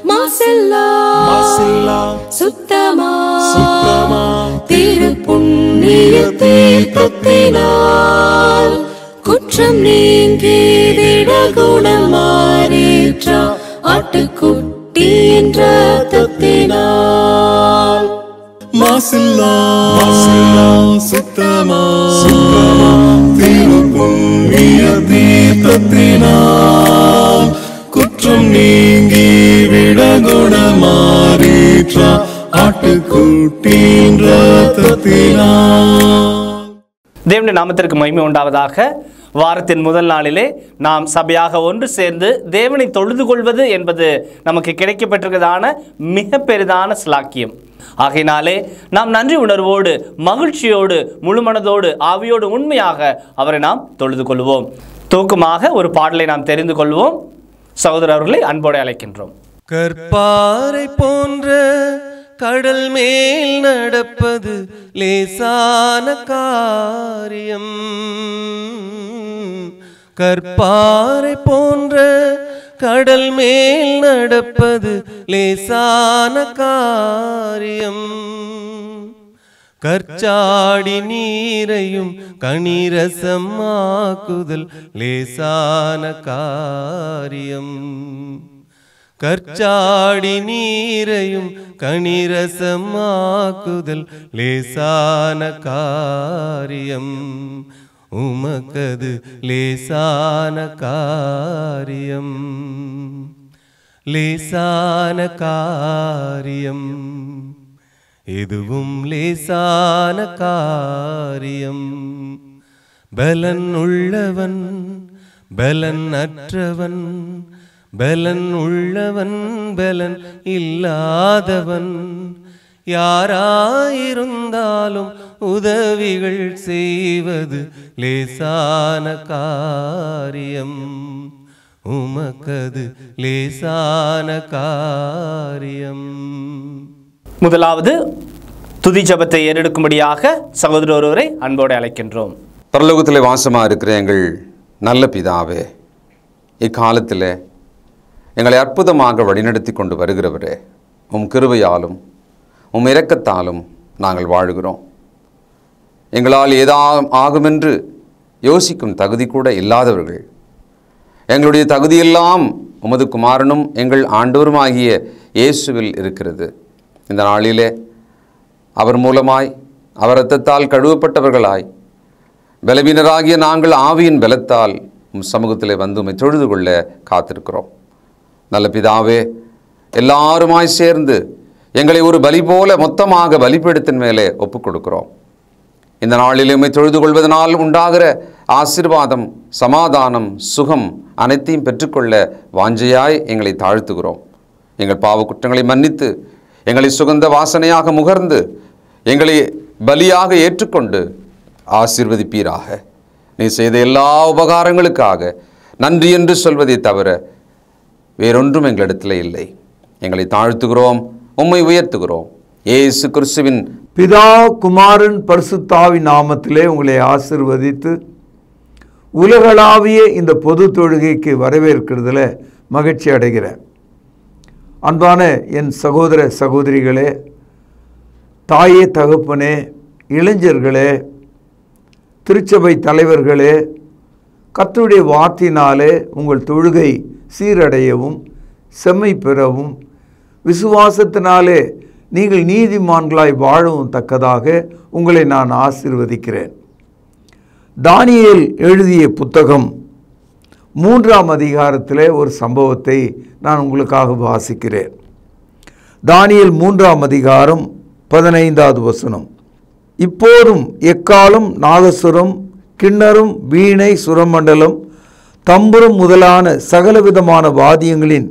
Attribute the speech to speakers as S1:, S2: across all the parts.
S1: மாசில்லா சுத்தமா திருப்புண்ணிய தீர்த்தத்தினால் குற்றம் நீங்கி விடகுணம் மாறேற்ற ஆட்டுக்குட்டியின் இரத்தத்தினால்
S2: மாசில்லா சுத்தமா திருப்புண்ணிய தீர்த்தத்தினால் குற்றம் நீங்கி விடகுணமாறேற்ற ஆட்டுக்குட்டியின் இரத்தத்தினால்.
S3: தேவனுடைய நாமத்திற்கு மகிமை உண்டாவதாக. வாரத்தின் முதல் நாளிலே நாம் சபையாக ஒன்று சேர்ந்து தேவனை தொழுது கொள்வது என்பது நமக்கு கிடைக்கப்பட்டிருக்கிறதான மிக பெரிதான ஸ்லாக்கியம். ஆகையினாலே நாம் நன்றி உணர்வோடு மகிழ்ச்சியோடு முழுமனதோடு ஆவியோடு உண்மையாக அவரை நாம் தொழுது கொள்வோம். தூக்கமாக ஒரு பாடலை நாம் தெரிந்து கொள்வோம். சகோதரர்களை அன்போடு அழைக்கின்றோம்.
S4: கற்பாறை போன்ற கடல் மேல் நடப்பது லேசான காரியம். கற்பாறை போன்ற கடல் மேல் நடப்பது லேசான காரியம். கற்சாடி நீரையும் கனிரசமாக்குதல் லேசான காரியம். கற்சாடி நீரையும் கனிரசமாக்குதல் லேசான காரியம். உமக்கது லேசான காரியம், லேசான காரியம், எதுவும் லேசான காரியம். பலன் உள்ளவன் பலன் அற்றவன், பலன் உள்ளவன் பலன் இல்லாதவன், யாராயிருந்தாலும் உதவிகள் செய்வது லேசான காரியம். உமக்கது லேசான காரியம்.
S3: முதலாவது துதி ஜெபத்தை ஏறெடுக்கும்படியாக சகோதரர் ஒருவரை அன்போடு அழைக்கின்றோம்.
S5: பரலோகத்தில் வாசமாக இருக்கிற எங்கள் நல்ல பிதாவே, இக்காலத்தில் எங்களை அற்புதமாக வழிநடத்தி கொண்டு வருகிறவரே, உம் கிருபையாலும் உம் இரக்கத்தாலும் நாங்கள் வாழ்கிறோம். எங்களால் ஆகுமென்று யோசிக்கும் தகுதி கூட இல்லாதவர்கள். எங்களுடைய தகுதியெல்லாம் உமது குமாரனும் எங்கள் ஆண்டவருமாகிய இயேசுவில் இருக்கிறது. இந்த நாளிலே அவர் மூலமாய் அவர் இரத்தத்தால் கழுவப்பட்டவர்களாய் பலவீனராகிய நாங்கள் ஆவியின் பலத்தால் உம் சமூகத்திலே வந்து உம்மை தொழுது கொள்ள காத்திருக்கிறோம். நல்ல பிதாவே, எல்லாருமாய் சேர்ந்து எங்களை ஒரு பலி போல மொத்தமாக பலிபீடத்தின் மேலே ஒப்புக் கொடுக்கிறோம். இந்த நாளில் உம்மை தொழுது கொள்வதனால் உண்டாகிற ஆசீர்வாதம், சமாதானம், சுகம் அனைத்தையும் பெற்றுக்கொள்ள வாஞ்சையாய் எங்களை தாழ்த்துகிறோம். எங்கள் பாவ குற்றங்களை மன்னித்து எங்களை சுகந்த வாசனையாக முகர்ந்து எங்களை பலியாக ஏற்றுக்கொண்டு ஆசீர்வதிப்பீராக. நீ செய்த எல்லா உபகாரங்களுக்காக நன்றி என்று சொல்வதை தவிர வேறொன்றும் எங்களிடத்தில் இல்லை. எங்களை தாழ்த்துகிறோம், உம்மை உயர்த்துகிறோம். இயேசு கிறிஸ்துவின்
S6: பிதா குமாரன் பரிசுத்தாவின் நாமத்திலே உங்களை ஆசீர்வதித்து உலகளாவிய இந்த பொது தொழுகைக்கு வரவேற்கிறதுல மகிழ்ச்சி அடைகிறேன். அன்பான என் சகோதர சகோதரிகளே, தாயே தகப்பனே, இளைஞர்களே, திருச்சபை தலைவர்களே, கர்த்தருடைய வார்த்தையினாலே உங்கள் தொழுகை சீரடையவும் செம்மை பெறவும் விசுவாசத்தினாலே நீங்கள் நீதிமான்களாய் வாழவும் தக்கதாக உங்களை நான் ஆசீர்வதிக்கிறேன். தானியேல் எழுதிய புத்தகம் 3ஆம் அதிகாரத்திலே ஒரு சம்பவத்தை நான் உங்களுக்காக வாசிக்கிறேன். தானியேல் 3ஆம் அதிகாரம் 15வது வசனம். இப்போதும் எக்காலம், நாதசுரம், கிண்ணரும், வீணை, சுரமண்டலம், தம்புரும் முதலான சகலவிதமான வாத்தியங்களின்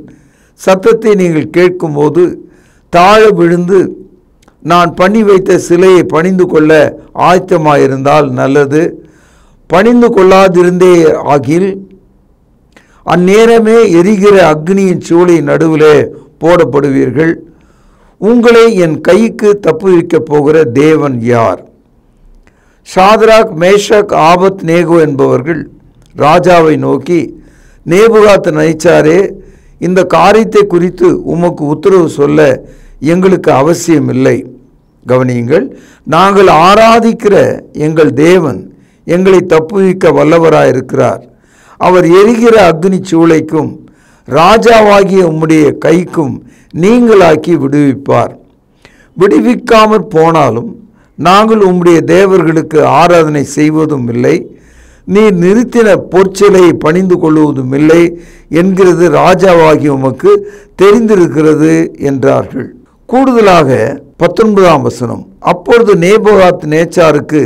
S6: சத்தத்தை நீங்கள் கேட்கும்போது தாழ விழுந்து நான் பண்ணி வைத்த சிலையை பணிந்து கொள்ள ஆயத்தமாயிருந்தால் நல்லது. பணிந்து கொள்ளாதிருந்தே ஆகில் அந்நேரமே எரிகிற அக்னியின் சூளை நடுவிலே போடப்படுவீர்கள். உங்களை என் கைக்கு தப்புவிக்கப் போகிற தேவன் யார்? ஷாத்ராக், மேஷக், ஆபத் நேகோ என்பவர்கள் ராஜாவை நோக்கி, நேபுகாத் நேச்சாரே, இந்த காரியத்தை குறித்து உமக்கு உத்தரவு சொல்ல எங்களுக்கு அவசியமில்லை. கவனியுங்கள், நாங்கள் ஆராதிக்கிற எங்கள் தேவன் எங்களை தப்புவிக்க வல்லவராயிருக்கிறார். அவர் எரிகிற அக்னி சூளைக்கும் ராஜாவாகிய உம்முடைய கைக்கும் நீங்களாக்கி விடுவிப்பார். விடுவிக்காமற் போனாலும் நாங்கள் உம்முடைய தேவர்களுக்கு ஆராதனை செய்வதும் இல்லை, நீர் நிறுத்தின பொற்சிலையை பணிந்து கொள்வதும் இல்லை என்கிறது ராஜாவாகிய உமக்கு தெரிந்திருக்கிறது என்றார்கள். கூடுதலாக 19ஆம் வசனம், அப்பொழுது நேபுகாத் நேச்சாருக்கு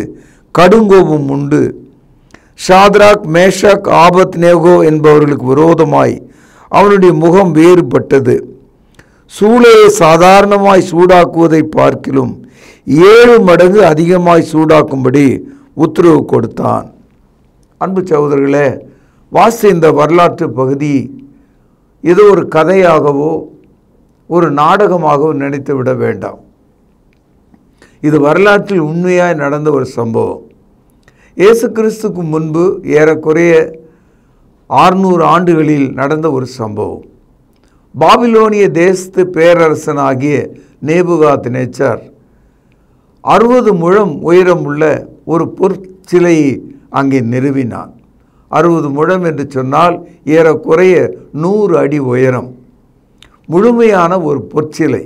S6: கடுங்கோபம் உண்டு. ஷாத்ராக், மேஷாக், ஆபத் நேகோ என்பவர்களுக்கு விரோதமாய் அவனுடைய முகம் வேறுபட்டது. சூளையை சாதாரணமாய் சூடாக்குவதை பார்க்கிலும் 7 மடங்கு அதிகமாய் சூடாக்கும்படி உத்தரவு கொடுத்தான். அன்பு சகோதரர்களே, வாசித்த இந்த வரலாற்று பகுதி ஏதோ ஒரு கதையாகவோ ஒரு நாடகமாகவோ நினைத்து விட வேண்டாம். இது வரலாற்றில் உண்மையாய் நடந்த ஒரு சம்பவம். இயேசு கிறிஸ்துக்கு முன்பு ஏறக்குறைய 600 ஆண்டுகளில் நடந்த ஒரு சம்பவம். பாபிலோனிய தேசத்து பேரரசனாகிய நேபுகாத் நேச்சார் 60 முழம் உயரமுள்ள ஒரு பொற்சிலையை அங்கே நிறுவினான். 60 முழம் என்று சொன்னால் ஏறக்குறைய 100 அடி உயரம், முழுமையான ஒரு பொற்சிலை.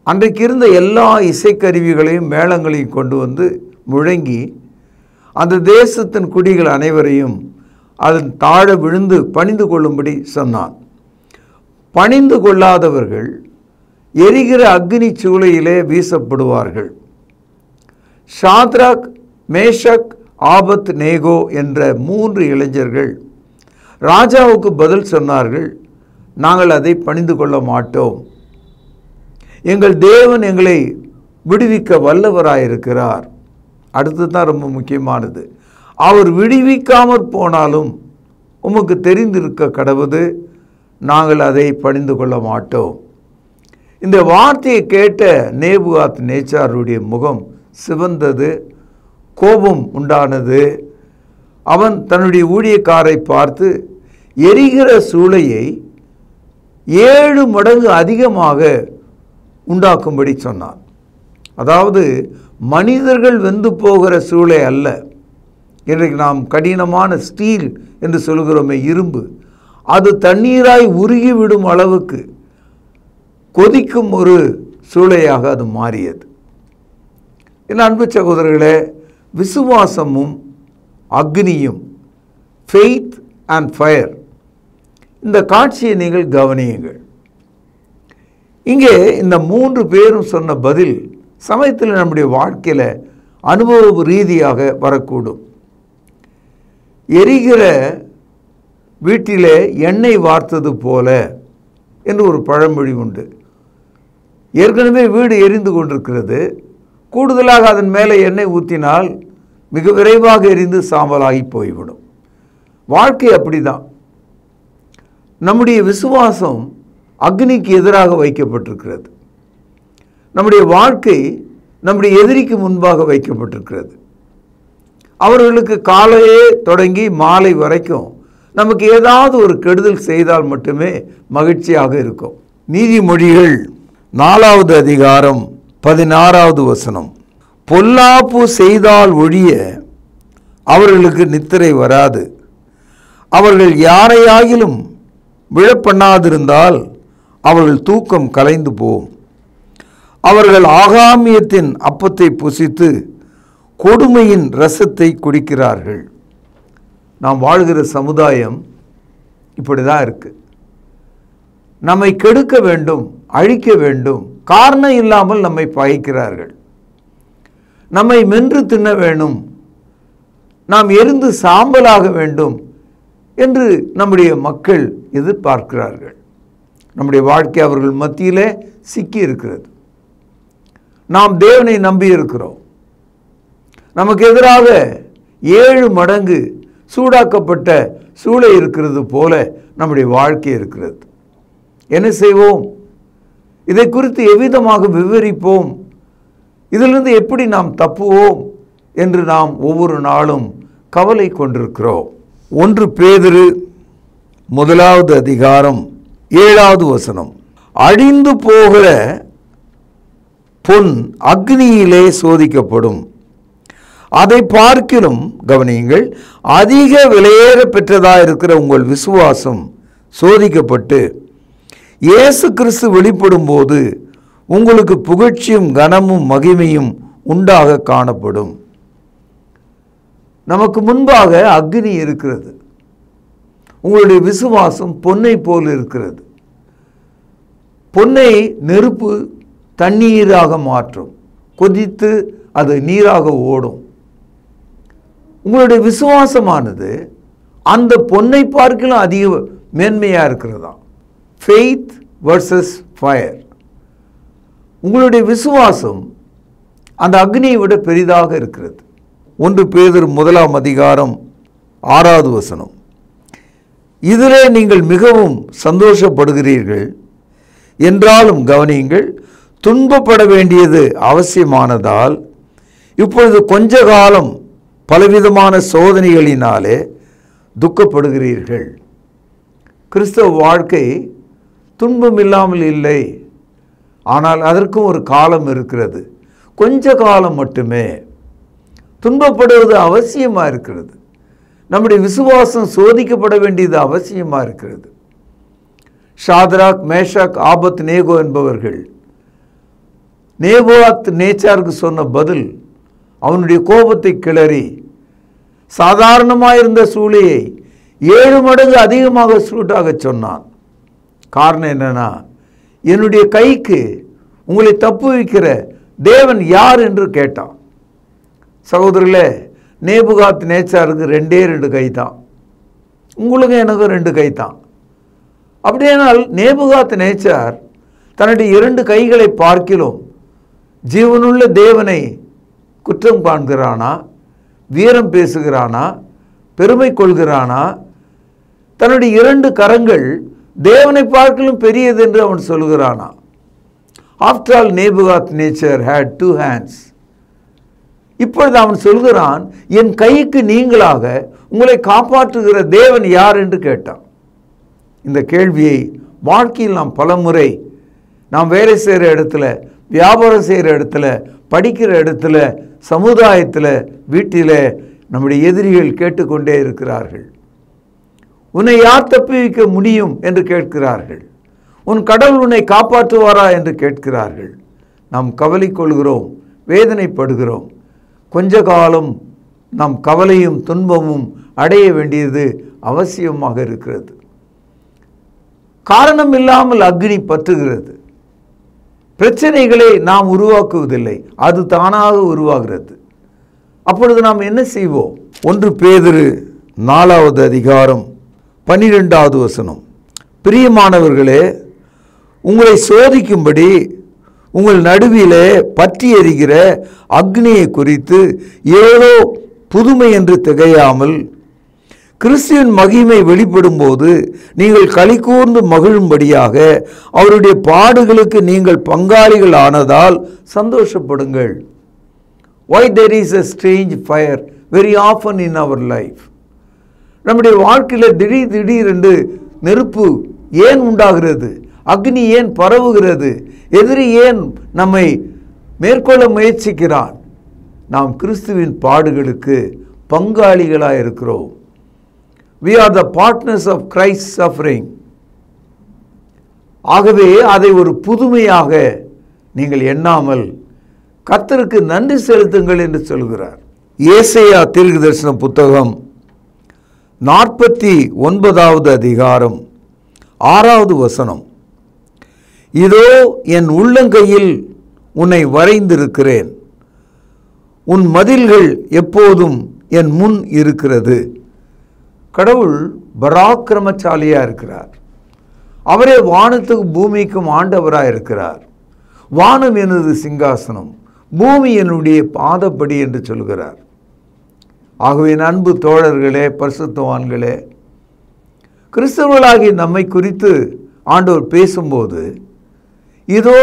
S6: அன்றைக்கு இருந்த எல்லா இசைக்கருவிகளையும் மேளங்களையும் கொண்டு வந்து முழங்கி அந்த தேசத்தின் குடிகள் அனைவரையும் அதன் தாழ விழுந்து பணிந்து கொள்ளும்படி சொன்னான். பணிந்து கொள்ளாதவர்கள் எரிகிற அக்னி சூளையிலே வீசப்படுவார்கள். ஷாத்ராக், மேஷக், ஆபத் நேகோ என்ற 3 இளைஞர்கள் ராஜாவுக்கு பதில் சொன்னார்கள், நாங்கள் அதை பணிந்து கொள்ள மாட்டோம். எங்கள் தேவன் எங்களை விடுவிக்க வல்லவராயிருக்கிறார். அடுத்து தான் ரொம்ப முக்கியமானது, அவர் விடுவிக்காமற் போனாலும் உமக்கு தெரிந்திருக்க கடவுது, நாங்கள் அதை பணிந்து கொள்ள மாட்டோம். இந்த வார்த்தையை கேட்ட நேபுகாத் நேச்சாருடைய முகம் சிவந்தது, கோபம் உண்டானது. அவன் தன்னுடைய ஊழியக்காரை பார்த்து எரிகிற சூளையை 7 மடங்கு அதிகமாக உண்டாக்கும்படி சொன்னான். அதாவது மனிதர்கள் வெந்து போகிற சூளை அல்ல, இன்றைக்கு நாம் கடினமான ஸ்டீல் என்று சொல்கிறோமே, இரும்பு, அது தண்ணீராய் உருகிவிடும் அளவுக்கு கொதிக்கும் ஒரு சூளையாக அது மாறியது. என் அன்பு சகோதரர்களே, விசுவாசமும் அக்னியும், ஃபெய்த் அண்ட் ஃபயர், இந்த காட்சியை நீங்கள் கவனியுங்கள். இங்கே இந்த 3 பேரும் சொன்ன பதில் சமயத்தில் நம்முடைய வாழ்க்கையில் அனுபவ ரீதியாக வரக்கூடும். எரிகிற வீட்டிலே எண்ணெய் வார்த்தது போல என்று ஒரு பழமொழி உண்டு. ஏற்கனவே வீடு எரிந்து கொண்டிருக்கிறது, கூடுதலாக அதன் மேலே எண்ணெய் ஊற்றினால் மிக விரைவாக எரிந்து சாம்பலாகி போய்விடும். வாழ்க்கை அப்படிதான். நம்முடைய விசுவாசம் அக்னிக்கு எதிராக வைக்கப்பட்டிருக்கிறது. நம்முடைய வாழ்க்கை நம்முடைய எதிரிக்கு முன்பாக வைக்கப்பட்டிருக்கிறது. அவர்களுக்கு காலையே தொடங்கி மாலை வரைக்கும் நமக்கு ஏதாவது ஒரு கெடுதல் செய்தால் மட்டுமே மகிழ்ச்சியாக இருக்கும். நீதிமொழிகள் 4வது அதிகாரம் 16வது வசனம், பொல்லாப்பு செய்தால் ஒழிய அவர்களுக்கு நித்திரை வராது, அவர்கள் யாரையாகிலும் விழப்பண்ணாதிருந்தால் அவர்கள் தூக்கம் கலைந்து போகும். அவர்கள் ஆகாமியத்தின் அப்பத்தை புசித்து கொடுமையின் ரசத்தை குடிக்கிறார்கள். நாம் வாழ்கிற சமுதாயம் இப்படி தான் இருக்கு. நம்மை கெடுக்க வேண்டும், அழிக்க வேண்டும், காரணம் இல்லாமல் நம்மை பகைக்கிறார்கள். நம்மை மென்று தின்ன வேண்டும், நாம் எரிந்து சாம்பலாக வேண்டும் என்று நம்முடைய மக்கள் எதிர்பார்க்கிறார்கள். நம்முடைய வாழ்க்கை அவர்கள் மத்தியிலே சிக்கி இருக்கிறது. நாம் தேவனை நம்பி இருக்கிறோம். நமக்கு எதிராக 7 மடங்கு சூடாக்கப்பட்ட சூளை இருக்கிறது போல நம்முடைய வாழ்க்கை இருக்கிறது. என்ன செய்வோம்? இதை குறித்து எவ்விதமாக விவரிப்போம்? இதிலிருந்து எப்படி நாம் தப்புவோம் என்று நாம் ஒவ்வொரு நாளும் கவலை கொண்டிருக்கிறோம். 1 பேதுரு 1வது அதிகாரம் 7வது வசனம், அழிந்து போகிற பொன் அக்னியிலே சோதிக்கப்படும், அதை பார்க்கிலும் கவனியுங்கள், அதிக விலையேற பெற்றதாக இருக்கிற உங்கள் விசுவாசம் சோதிக்கப்பட்டு இயேசு கிறிஸ்து வெளிப்படும் போது உங்களுக்கு புகழ்ச்சியும் கனமும் மகிமையும் உண்டாக காணப்படும். நமக்கு முன்பாக அக்னி இருக்கிறது. உங்களுடைய விசுவாசம் பொன்னை போல் இருக்கிறது. பொன்னை நெருப்பு தண்ணீராக மாற்றும், கொதித்து அது நீராக ஓடும். உங்களுடைய விசுவாசமானது அந்த பொன்னை பார்க்கலாம் அதிக மேன்மையாக இருக்கிறதா. Faith versus fire. உங்களுடைய விசுவாசம் அந்த அக்னியை விட பெரிதாக இருக்கிறது. 1 பேதுரு 1 அதிகாரம் 6வது வசனம், இதிலே நீங்கள் மிகவும் சந்தோஷப்படுகிறீர்கள் என்றாலும் கவனியுங்கள், துன்பப்பட வேண்டியது அவசியமானதால் இப்பொழுது கொஞ்ச காலம் பலவிதமான சோதனைகளினாலே துக்கப்படுகிறீர்கள். கிறிஸ்தவ வாழ்க்கை துன்பம் இல்லாமல் இல்லை, ஆனால் அதற்கும் ஒரு காலம் இருக்கிறது. கொஞ்ச காலம் மட்டுமே துன்பப்படுவது அவசியமாக இருக்கிறது. நம்முடைய விசுவாசம் சோதிக்கப்பட வேண்டியது அவசியமாக இருக்கிறது. ஷாத்ராக், மேஷாக், ஆபத் நேகோ என்பவர்கள் நேபுகாத் நேச்சாருக்கு சொன்ன பதில் அவனுடைய கோபத்தை கிளறி சாதாரணமாக இருந்த சூளையை 7 மடங்கு அதிகமாக சூட்டாக சொன்னான். காரணம் என்னன்னா, என்னுடைய கைக்கு உங்களை தப்புவிக்கிற தேவன் யார் என்று கேட்டான். சகோதரர்களே, நேபுகாத் நேச்சாருக்கு 2 கை தான், உங்களுக்கு எனக்கு 2 கை தான். அப்படியானால் நேபுகாத் நேச்சார் தன்னுடைய 2 கைகளை பார்க்கிலும் ஜீவனுள்ள தேவனை குற்றம் காண்கிறானா, வீரம் பேசுகிறானா, பெருமை கொள்கிறானா? தன்னுடைய 2 கரங்கள் தேவனை பார்க்கலும் பெரியது என்று அவன் சொல்கிறானா? ஆஃப்டர் ஆல் நேபுகாத் நேச்சர் had 2 hands. இப்பொழுது அவன் சொல்கிறான், என் கைக்கு நீங்களாக உங்களை காப்பாற்றுகிற தேவன் யார் என்று கேட்டான். இந்த கேள்வியை வாழ்க்கையில் நாம் பலமுறை நாம் வேலை செய்கிற இடத்துல, வியாபாரம் செய்கிற இடத்துல, படிக்கிற இடத்துல, சமுதாயத்தில், வீட்டில் நம்முடைய எதிரிகள் கேட்டுக்கொண்டே இருக்கிறார்கள். உன்னை யார் தப்புவிக்க முடியும் என்று கேட்கிறார்கள். உன் கடவுள் உன்னை காப்பாற்றுவாரா என்று கேட்கிறார்கள். நாம் கவலை கொள்கிறோம், வேதனைப்படுகிறோம். கொஞ்ச காலம் நாம் கவலையும் துன்பமும் அடைய வேண்டியது அவசியமாக இருக்கிறது. காரணம் இல்லாமல் அக்னி பற்றுகிறது. பிரச்சனைகளை நாம் உருவாக்குவதில்லை, அது தானாக உருவாகிறது. அப்பொழுது நாம் என்ன செய்வோம்? 1 பேதுரு 4 அதிகாரம் 12வது வசனம், பிரியமானவர்களே, உங்களை சோதிக்கும்படி உங்கள் நடுவிலே பற்றி எரிகிற அக்னியை குறித்து ஏதோ புதுமை என்று திகையாமல் கிறிஸ்துவின் மகிமை வெளிப்படும் போது நீங்கள் களி கூர்ந்து மகிழும்படியாக அவருடைய பாடுகளுக்கு நீங்கள் பங்காளிகள் ஆனதால் சந்தோஷப்படுங்கள். Why there is a strange fire very often in our life? நம்முடைய வாழ்க்கையில் திடீர் என்று நெருப்பு ஏன் உண்டாகிறது? அக்னி ஏன் பரவுகிறது? எதிரி ஏன் நம்மை மேற்கொள்ள முயற்சிக்கிறான்? நாம் கிறிஸ்துவின் பாடுகளுக்கு பங்காளிகளாக இருக்கிறோம். We are the partners of Christ's suffering. ஆகவே அதை ஒரு புதுமையாக நீங்கள் எண்ணாமல் கர்த்தருக்கு நன்றி செலுத்துங்கள் என்று சொல்கிறார். ஏசாயா தீர்க்கதரிசன புத்தகம் 49வது அதிகாரம் 6வது வசனம், இதோ என் உள்ளங்கையில் உன்னை வரைந்திருக்கிறேன், உன் மதில்கள் எப்போதும் என் முன் இருக்கிறது. கடவுள் பராக்கிரமசாலியாக இருக்கிறார். அவரே வானத்துக்கும் பூமிக்கும் ஆண்டவராக இருக்கிறார். வானம் எனது சிங்காசனம், பூமி என்னுடைய பாதப்படி என்று சொல்கிறார். ஆகவே அன்பு தோழர்களே, பரிசுத்தவான்களே, கிறிஸ்தவர்களாகி நம்மை குறித்து ஆண்டவர் பேசும்போது, இதோ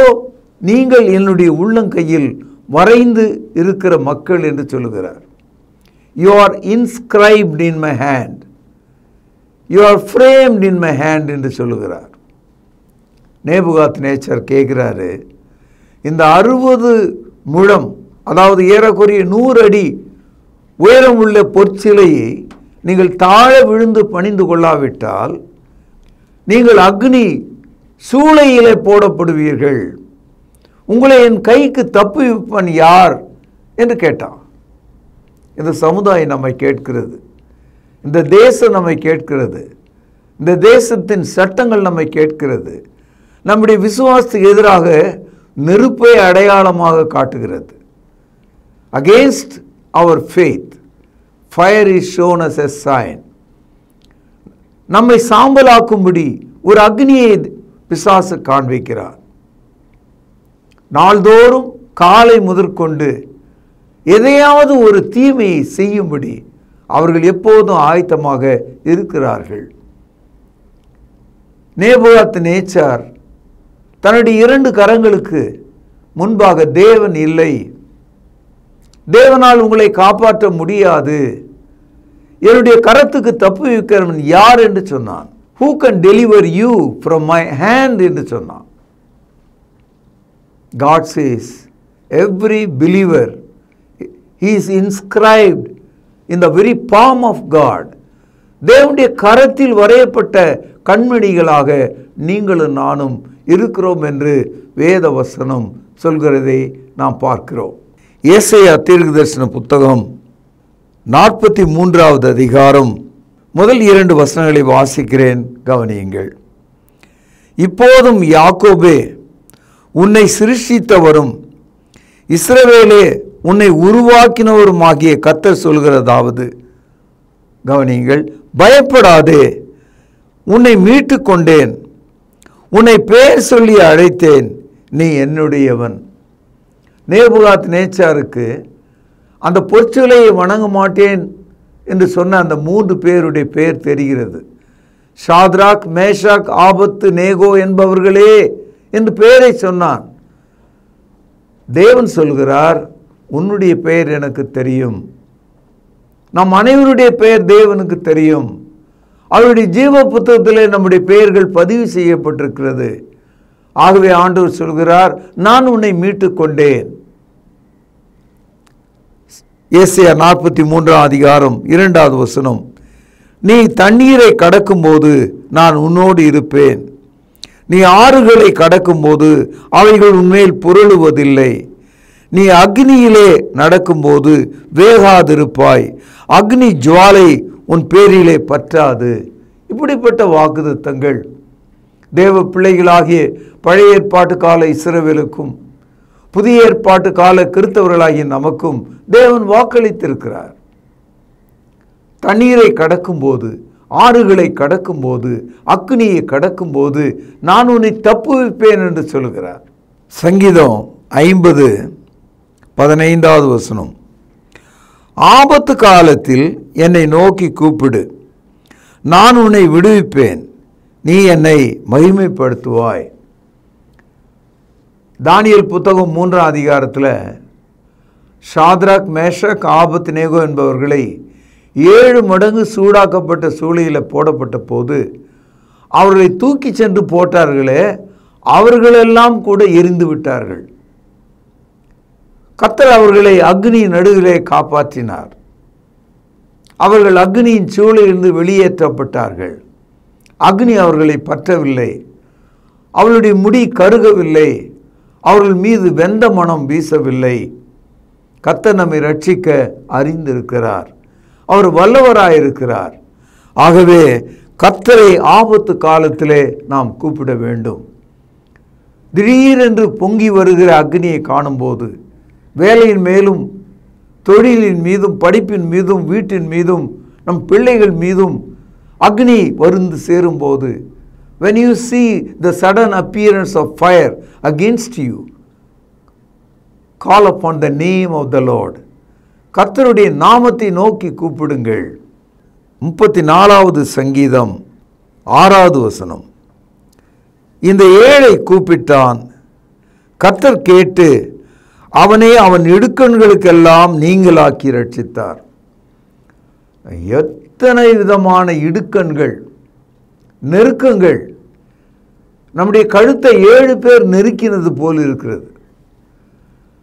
S6: நீங்கள் என்னுடைய உள்ளங்கையில் வரைந்து இருக்கிற மக்கள் என்று சொல்லுகிறார். You are inscribed in my hand. You are framed in my hand என்று சொல்லுகிறார். நேபுகாத்நேச்சர் கேட்குறாரு, இந்த 60 முழம், அதாவது ஏறக்குறைய 100 அடி உயரம் உள்ள பொற்சிலையை நீங்கள் தாழ விழுந்து பணிந்து கொள்ளாவிட்டால் நீங்கள் அக்னி சூளையிலே போடப்படுவீர்கள், உங்களை என் கைக்கு தப்புவிப்பவன் யார் என்று கேட்டான். இந்த சமுதாயம் நம்மை கேட்கிறது, இந்த தேசம் நம்மை கேட்கிறது, இந்த தேசத்தின் சட்டங்கள் நம்மை கேட்கிறது, நம்முடைய விசுவாசத்துக்கு எதிராக நெருப்பை அடையாளமாக காட்டுகிறது. Against our faith fire is shown as a sign. நம்மை சாம்பலாக்கும்படி ஒரு அக்னியை பிசாசு காண்பிக்கிறார். நாள்தோறும் காலை முதற்கொண்டு எதையாவது ஒரு தீமையை செய்யும்படி அவர்கள் எப்போதும் ஆயத்தமாக இருக்கிறார்கள். நேபுகாத்நேச்சார் தன்னுடைய 2 கரங்களுக்கு முன்பாக தேவன் இல்லை, தேவனால் உங்களை காப்பாற்ற முடியாது, என்னுடைய கரத்துக்கு தப்புவிக்கிறவன் யார் என்று சொன்னான். Who can deliver you from my hand என்று சொன்னான். God says every believer, he is inscribed in the very palm of God. தேவனுடைய கரத்தில் வரையப்பட்ட கண்மணிகளாக நீங்களும் நானும் இருக்கிறோம் என்று வேத வசனம் சொல்கிறதை நாம் பார்க்கிறோம். ஏசாயா தீர்க்கதரிசன புத்தகம் 43வது அதிகாரம் முதல் 2 வசனங்களை வாசிக்கிறேன், கவனியுங்கள். இப்போதும் யாக்கோபே, உன்னை சிருஷ்டித்தவரும் இஸ்ரவேலே உன்னை உருவாக்கினவருமாகிய கர்த்தர் சொல்கிறதாவது, கவனியுங்கள், பயப்படாதே, உன்னை மீட்டு கொண்டேன், உன்னை பெயர் சொல்லி அழைத்தேன், நீ என்னுடையவன். நேபுகாத்நேச்சாருக்கு அந்த பொற்சிலையை வணங்க மாட்டேன் என்று சொன்ன அந்த 3 பேருடைய பெயர் தெரிகிறது. ஷாத்ராக், மேஷாக், ஆபத்து நேகோ என்பவர்களே என்று பெயரை சொன்னான். தேவன் சொல்கிறார், உன்னுடைய பெயர் எனக்கு தெரியும், நம் அனைவருடைய பெயர் தேவனுக்கு தெரியும், அவருடைய ஜீவ புத்தகத்திலே நம்முடைய பெயர்கள் பதிவு செய்யப்பட்டிருக்கிறது. ஆகவே ஆண்டவர் சொல்கிறார், நான் உன்னை மீட்டு கொண்டேன். ஏசாயா 43 அதிகாரம் 2வது வசனம், நீ தண்ணீரை கடக்கும்போது நான் உன்னோடு இருப்பேன், நீ ஆறுகளை கடக்கும்போது அவைகள் உன்மேல் புரளுவதில்லை, நீ அக்னியிலே நடக்கும்போது வேகாதிருப்பாய், அக்னி ஜுவாலை உன் பேரிலே பற்றாது. இப்படிப்பட்ட வாக்குத்தத்தங்கள் தேவ பிள்ளைகளாகிய பழைய ஏற்பாட்டு கால இஸ்ரவேலுக்கும் புதிய ஏற்பாட்டு கால கிறிஸ்தவர்களாகிய நமக்கும் தேவன் வாக்களித்திருக்கிறார். தண்ணீரை கடக்கும்போது, ஆறுகளை கடக்கும்போது, அக்னியை கடக்கும்போது நான் உன்னை தப்புவிப்பேன் என்று சொல்கிறார். சங்கீதம் 50:15வது வசனம், ஆபத்து காலத்தில் என்னை நோக்கி கூப்பிடு, நான் உன்னை விடுவிப்பேன், நீ என்னை மகிமைப்படுத்துவாய். தானியேல் புத்தகம் 3ஆம் அதிகாரத்தில் ஷாத்ராக், மேஷாக், ஆபத்து நேகோ என்பவர்களை 7 மடங்கு சூடாக்கப்பட்ட சூளையில் போடப்பட்ட போது அவர்களை தூக்கி சென்று போட்டார்களே, அவர்களெல்லாம் கூட எரிந்து விட்டார்கள். கர்த்தர் அவர்களை அக்னி நடுவிலே காப்பாற்றினார். அவர்கள் அக்னியின் சூளையிலிருந்து வெளியேற்றப்பட்டார்கள். அக்னி அவர்களை பற்றவில்லை, அவர்களுடைய முடி கருகவில்லை, அவர்கள் மீது வெந்த மனம் வீசவில்லை. கர்த்தர் நம்மை ரட்சிக்க அறிந்திருக்கிறார், அவர் வல்லவராயிருக்கிறார். ஆகவே கர்த்தரை ஆபத்து காலத்திலே நாம் கூப்பிட வேண்டும். திடீரென்று பொங்கி வருகிற அக்னியை காணும்போது வேலையின் மேலும், தொழிலின் மீதும், படிப்பின் மீதும், வீட்டின் மீதும், நம் பிள்ளைகள் மீதும் அக்னி வருந்து சேரும்போது, when you see the sudden appearance of fire against you, call upon the name of the Lord. கர்த்தருடைய நாமத்தை நோக்கி கூப்பிடுங்கள். 34வது சங்கீதம் 6வது வசனம், இந்த ஏழை கூப்பிட்டான், கர்த்தர் கேட்டு அவனை அவன் இடுக்கண்களுக்கெல்லாம் நீங்களாக்கி ரட்சித்தார். எத்தனை விதமான இடுக்கண்கள், நெருக்கங்கள் நம்முடைய கழுத்தை 7 பேர் நெருக்கினது போல் இருக்கிறது.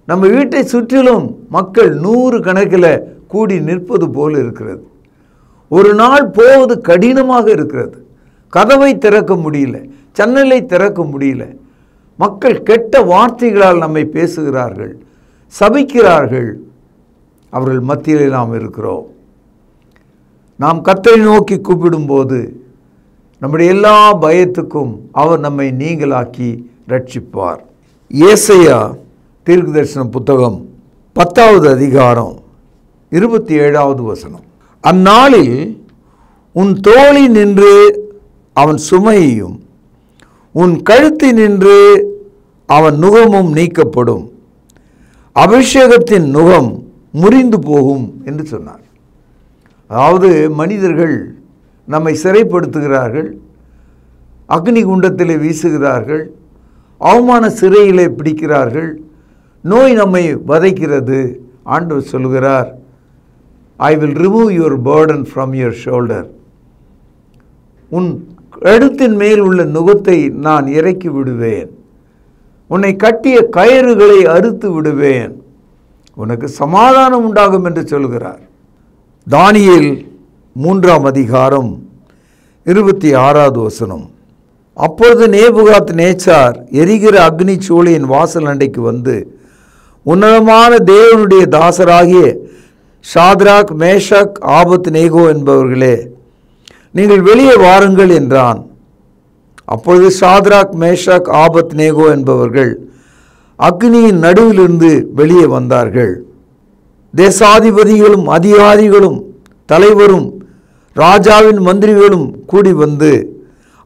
S6: நம்ம வீட்டை சுற்றிலும் மக்கள் 100 கணக்கில் கூடி நிற்பது போல் இருக்கிறது. ஒரு நாள் போவது கடினமாக இருக்கிறது. கதவை திறக்க முடியல, ஜன்னலை திறக்க முடியல. மக்கள் கெட்ட வார்த்தைகளால் நம்மை பேசுகிறார்கள், சபிக்கிறார்கள். அவர்கள் மத்தியில் நாம் இருக்கிறோம். நாம் கர்த்தரை நோக்கி கூப்பிடும்போது நம்முடைய எல்லா பயத்துக்கும் அவர் நம்மை நீங்களாக்கி ரட்சிப்பார். ஏசாயா தீர்க்கதரிசன புத்தகம் 10வது அதிகாரம் 27வது வசனம். அந்நாளில் உன் தோளி நின்று அவன் சுமையையும் உன் கழுத்தி நின்று அவன் நுகமும் நீக்கப்படும், அபிஷேகத்தின் நுகம் முறிந்து போகும் என்று சொன்னார். அதாவது மனிதர்கள் நம்மை சிறைப்படுத்துகிறார்கள், அக்னி குண்டத்திலே வீசுகிறார்கள், அவமான சிறையிலே பிடிக்கிறார்கள், நோய் நம்மை வதைக்கிறது. ஆண்டவர் சொல்கிறார், I will remove your burden from your shoulder. உன் கழுத்தின் மேல் உள்ள நுகத்தை நான் இறக்கி விடுவேன், உன்னை கட்டிய கயிறுகளை அறுத்து விடுவேன், உனக்கு சமாதானம் உண்டாகும் என்று சொல்கிறார். தானியேல் 3ஆம் அதிகாரம் 26வது வசனம். அப்பொழுது நேபுகாத் நேச்சார் எரிகிற அக்னி சூளையின் வாசல் அண்டைக்கு வந்து, உன்னதமான தேவனுடைய தாசராகிய ஷாத்ராக், மேஷாக், ஆபத் நேகோ என்பவர்களே, நீங்கள் வெளியே வாருங்கள் என்றான். அப்பொழுது ஷாத்ராக், மேஷாக், ஆபத் நேகோ என்பவர்கள் அக்னியின் நடுவிலிருந்து வெளியே வந்தார்கள். தேசாதிபதிகளும் அதிகாரிகளும் தலைவரும் ராஜாவின் மந்திரிகளும் கூடி வந்து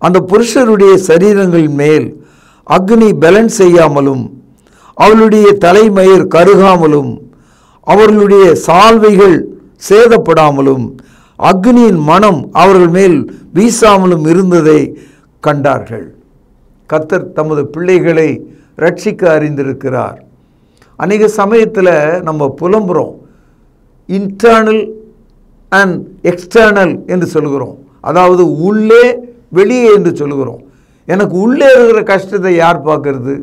S6: அந்த புருஷருடைய சரீரங்களின் மேல் அக்னி பலன் செய்யாமலும் அவர்களுடைய தலைமயிர் கருகாமலும் அவர்களுடைய சால்வைகள் சேதப்படாமலும் அக்னியின் மனம் அவர்கள் மேல் வீசாமலும் இருந்ததை கண்டார்கள். கர்த்தர் தமது பிள்ளைகளை ரட்சிக்க அறிந்திருக்கிறார். அநேக சமயத்தில் நம்ம புலம்புறோம், இன்டர்னல் அண்ட் எக்ஸ்டர்னல் என்று சொல்கிறோம். அதாவது உள்ளே வெளியே என்று சொல்கிறோம். எனக்கு உள்ளே இருக்கிற கஷ்டத்தை யார் பார்க்கறது,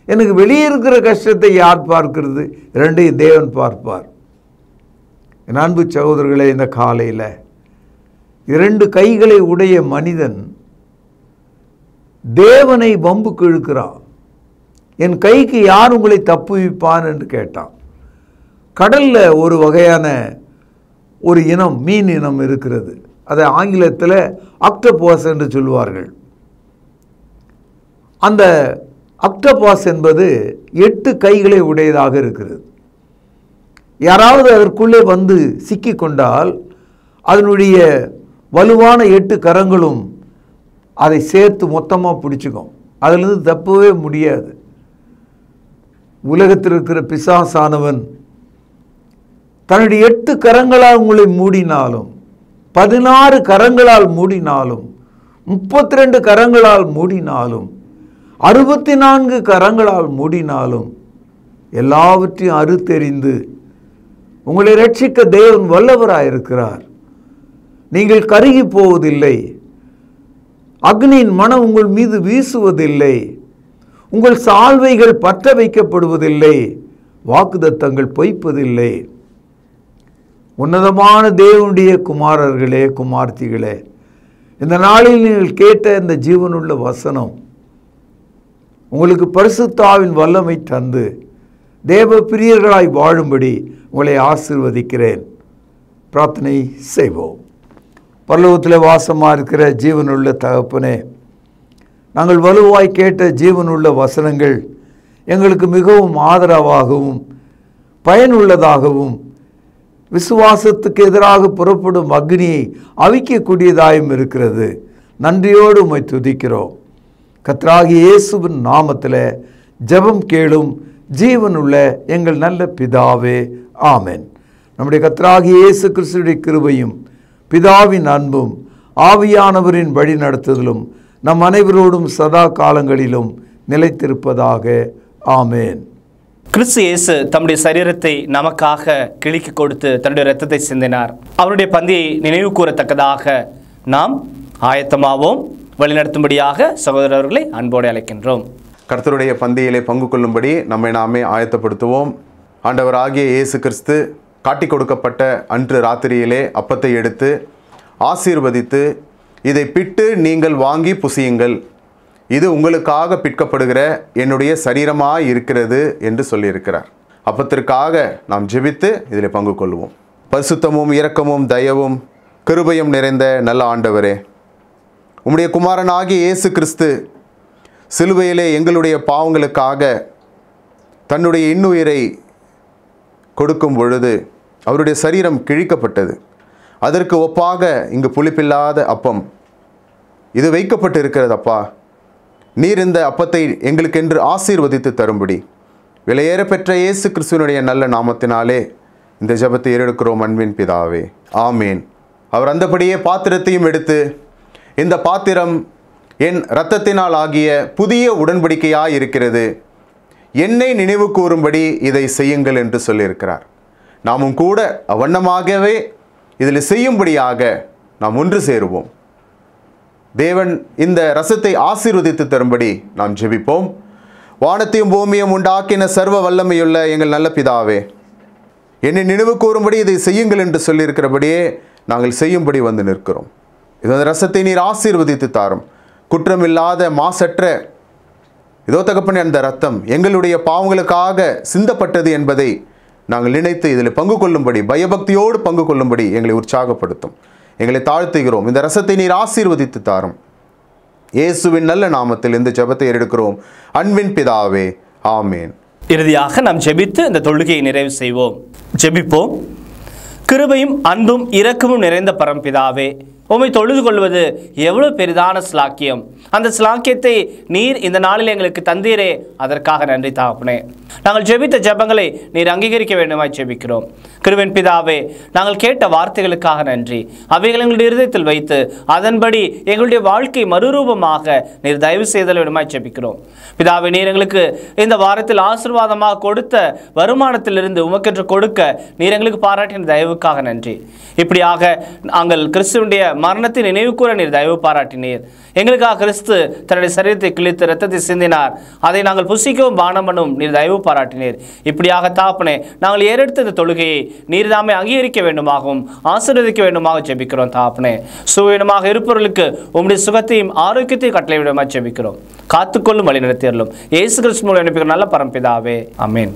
S6: எனக்கு வெளியே இருக்கிற கஷ்டத்தை யார் பார்க்கிறது? இரண்டையும் தேவன் பார்ப்பார். என் அன்பு சகோதரர்களே, இந்த காலையில் 2 கைகளை உடைய மனிதன் தேவனை வம்புக்கு இழுக்கிறான். என் கைக்கு யார் உங்களை தப்புவிப்பான் என்று கேட்டான். கடலில் ஒரு வகையான ஒரு இனம், மீன் இனம் இருக்கிறது. அதை ஆங்கிலத்தில் ஆக்டோபஸ் என்று சொல்வார்கள். அந்த ஆக்டோபஸ் என்பது 8 கைகளை உடையதாக இருக்கிறது. யாராவது அதற்குள்ளே வந்து சிக்கி கொண்டால் அதனுடைய வலுவான 8 கரங்களும் அதை சேர்த்து மொத்தமாக பிடிச்சிக்கும். அதிலிருந்து தப்பவே முடியாது. உலகத்தில் இருக்கிற பிசாசானவன் தன்னுடைய 8 கரங்களால் உங்களை மூடினாலும், 16 கரங்களால் மூடினாலும், 32 கரங்களால் மூடினாலும், 64 கரங்களால் மூடினாலும் எல்லாவற்றையும் அறுத்தெறிந்து உங்களை ரட்சிக்க தேவன் வல்லவராயிருக்கிறார். நீங்கள் கருகி போவதில்லை, அக்னியின் மனம் உங்கள் மீது வீசுவதில்லை, உங்கள் சால்வைகள் பற்ற வைக்கப்படுவதில்லை, வாக்குத்தத்தங்கள் பொய்ப்பதில்லை. உன்னதமான தேவனுடைய குமாரர்களே, குமார்த்திகளே, இந்த நாளில் நீங்கள் கேட்ட இந்த ஜீவனுள்ள வசனம் உங்களுக்கு பரிசுத்த ஆவியின் வல்லமை தந்து தேவ பிரியர்களாய் வாழும்படி உங்களை ஆசீர்வதிக்கிறேன். பிரார்த்தனை செய்வோம். பரலோகத்தில் வாசமாக இருக்கிற ஜீவனுள்ள தகப்பனே, நாங்கள் வலுவாய் கேட்ட ஜீவனுள்ள வசனங்கள் எங்களுக்கு மிகவும் ஆதரவாகவும் பயனுள்ளதாகவும் விசுவாசத்துக்கு எதிராக புறப்படும் அக்னியை அவிக்கக்கூடியதாயும் இருக்கிறது. நன்றியோடு உம்மை துதிக்கிறோம். கர்த்தராகிய இயேசுவின் நாமத்தில் ஜெபம் கேளும் ஜீவனுள்ள எங்கள் நல்ல பிதாவே, ஆமென். நம்முடைய கர்த்தராகிய இயேசு கிறிஸ்துவின் கிருபையும் பிதாவின் அன்பும் ஆவியானவரின் வழி நடத்துதலும் நம் அனைவரோடும் சதா காலங்களிலும் நிலைத்திருப்பதாக, ஆமென்.
S3: கிறிஸ்து இயேசு தம்முடைய சரீரத்தை நமக்காக கிழிக்கு கொடுத்து தன்னுடைய இரத்தத்தை சிந்தினார். அவருடைய பந்தியை நினைவு கூறத்தக்கதாக நாம் ஆயத்தமாவோம். வழிநடத்தும்படியாக சகோதரர்களை அன்போடு அழைக்கின்றோம்.
S7: கர்த்தருடைய பந்தியிலே பங்கு கொள்ளும்படி நம்மை நாமே ஆயத்தப்படுத்துவோம். ஆண்டவராகிய இயேசு கிறிஸ்து காட்டி கொடுக்கப்பட்ட அன்று ராத்திரியிலே அப்பத்தை எடுத்து ஆசீர்வதித்து, இதை பிட்டு நீங்கள் வாங்கி புசியுங்கள், இது உங்களுக்காக பிற்கப்படுகிற என்னுடைய சரீரமாய் இருக்கிறது என்று சொல்லியிருக்கிறார். அப்பத்திற்காக நாம் ஜெபித்து இதில் பங்கு கொள்வோம். பரிசுத்தமும் இரக்கமும் தயவும் கிருபையும் நிறைந்த நல்ல ஆண்டவரே, உம்முடைய குமாரனாகிய இயேசு கிறிஸ்து சிலுவையிலே எங்களுடைய பாவங்களுக்காக தன்னுடைய இன்னுயிரை கொடுக்கும் பொழுது அவருடைய சரீரம் கிழிக்கப்பட்டது. அதற்கு ஒப்பாக இங்கு புளிப்பில்லாத அப்பம் இது வைக்கப்பட்டு இருக்கிறதப்பா. நீர் இந்த அப்பத்தை எங்களுக்கென்று ஆசீர்வதித்து தரும்படி விலையேற பெற்ற இயேசு கிறிஸ்துவனுடைய நல்ல நாமத்தினாலே இந்த ஜெபத்தை ஏறெடுக்கிறோம் அன்பின் பிதாவே, ஆமேன். அவர் அந்தபடியே பாத்திரத்தையும் எடுத்து, இந்த பாத்திரம் என் இரத்தத்தினால் ஆகிய புதிய உடன்படிக்கையாய் இருக்கிறது, என்னை நினைவு கூறும்படி இதை செய்யுங்கள் என்று சொல்லியிருக்கிறார். நாமும் கூட அவ்வண்ணமாகவே இதில் செய்யும்படியாக நாம் ஒன்று சேருவோம். தேவன் இந்த ரசத்தை ஆசீர்வதித்து தரும்படி நாம் ஜெபிப்போம். வானத்தையும் பூமியும் உண்டாக்கின சர்வ வல்லமையுள்ள எங்கள் நல்ல பிதாவே, என்னை நினைவு கூறும்படி இதை செய்யுங்கள் என்று சொல்லியிருக்கிறபடியே நாங்கள் செய்யும்படி வந்து நிற்கிறோம். இந்த ரசத்தை நீர் ஆசீர்வதித்து தாரும். குற்றமில்லாத மாசற்ற இதோ தகப்பனே, அந்த ரத்தம் எங்களுடைய பாவங்களுக்காக சிந்தப்பட்டது என்பதை நாங்கள் நினைத்து இதில் பங்கு கொள்ளும்படி, பயபக்தியோடு பங்கு கொள்ளும்படி எங்களை உற்சாகப்படுத்தும். எங்களை தாழ்த்துகிறோம். இந்த ரசத்தை நீர் ஆசீர்வதித்து தாரும். இயேசுவின் நல்ல நாமத்தில் இந்த ஜெபத்தை எடுக்கிறோம் அன்பின் பிதாவே, ஆமேன்.
S3: இறுதியாக நாம் ஜெபித்து இந்த தொழுகையை நிறைவு செய்வோம். ஜெபிப்போம். கிருபையும் அன்பும் இரக்கமும் நிறைந்த பரம்பிதாவே, உம்மை தொழுது கொள்வது எவ்வளவு பெரிதான ஸ்லாக்கியம். அந்த ஸ்லாக்கியத்தை நீர் இந்த நாளில் எங்களுக்கு தந்தீரே, அதற்காக நன்றி தகப்பனே. நாங்கள் ஜெபித்த ஜெபங்களை நீர் அங்கீகரிக்க வேண்டுமாய் ஜெபிக்கிறோம். கிருபையின் பிதாவே, நாங்கள் கேட்ட வார்த்தைகளுக்காக நன்றி. அவைகள் எங்களுடைய இருதயத்தில் வைத்து அதன்படி எங்களுடைய வாழ்க்கை மறுரூபமாக நீர் தயவு செய்தல் வேண்டுமாய் ஜெபிக்கிறோம். பிதாவே, நீர் எங்களுக்கு இந்த வாரத்தில் ஆசீர்வாதமாக கொடுத்த வருமானத்திலிருந்து உமக்கென்று கொடுக்க நீர் எங்களுக்கு பாராட்டின தயவுக்காக நன்றி. இப்படியாக நாங்கள் கிறிஸ்துவனுடைய மரணத்தை நினைவு கூற நீர் தயவு பாராட்டினீர். எங்களுக்காக கிறிஸ்து தன்னுடைய சரீரத்தை கிழித்து இரத்தத்தை சிந்தினார். அதை நாங்கள் புசிக்கவும் பானம் பண்ணவும் நீர் தயவு பாராட்டினீர். இப்படியாக தாப்பனே, நாங்கள் ஏறெடுத்த இந்த தொழுகையை நீர் தாமே அங்கீகரிக்க வேண்டுமாகவும் ஆசீர்வதிக்க வேண்டுமாக ஜெபிக்கிறோம். தாப்பனே, சுவீனமாக இருப்பவர்களுக்கு உம்முடைய சுகத்தையும் ஆரோக்கியத்தையும் கட்டளை விடமாக ஜெபிக்கிறோம். காத்துக்கொள்ளும் வழி நடத்தியறலும் இயேசு கிறிஸ்து மூலம் அனுப்பிக்கிற நல்ல பரம்பிதாவே, ஆமேன்.